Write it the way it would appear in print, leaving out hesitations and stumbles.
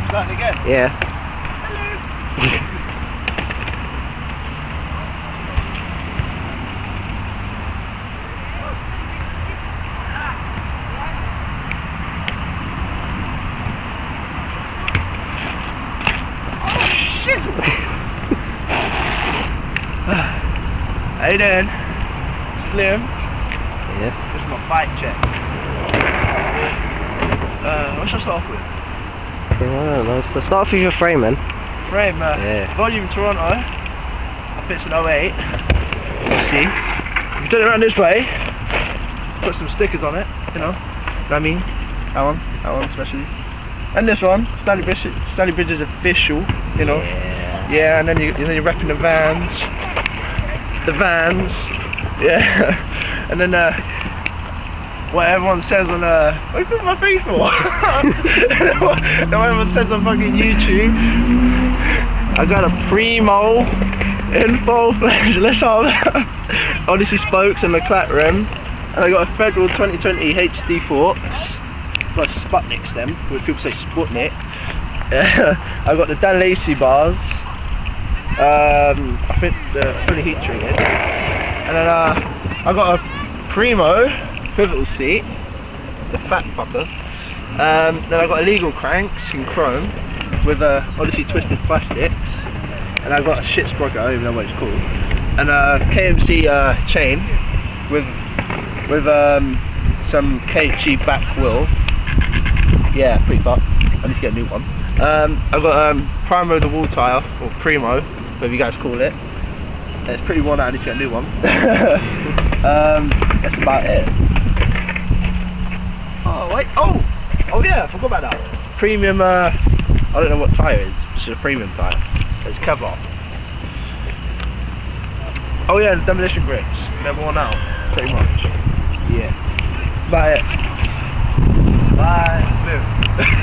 Starting again? Yeah. Hello. How you doing? Slim? Yes. This is my bike check. What should I start off with? I don't know. Let's start off with your frame, man. Frame, yeah. Volume Toronto. I fits an 08. You see? You turn it around this way. Put some stickers on it, you know. What I mean? That one especially. And this one, Stanley Bridges official, you know. Yeah, and then you're repping the Vans. Yeah. And then what everyone says on what are you putting my face for? What everyone says on fucking YouTube. I got a Primo in full fledged Odyssey spokes and the clap rim, and I got a Federal 2020 HD forks. Got a Sputnik stem, which people say Sputnik. I got the Dan Lacey bars. I think they're fully heat treated. And then I got a Primo pivotal seat, the fat fucker. Then I got illegal cranks in chrome with Odyssey twisted plastics. And I got a shit sprocket, I don't even know what it's called. And a KMC chain with some KG back wheel. Yeah, pretty fucked. I need to get a new one. I've got Primo the wall tire, or Primo, whatever you guys call it. It's pretty worn out, I need to get a new one. That's about it. Oh wait, oh yeah, I forgot about that. Premium, I don't know what tyre it is, it's just a premium tyre. It's Kevlar. Oh yeah, the demolition bricks, they're worn out, pretty much. Yeah, that's about it. Bye.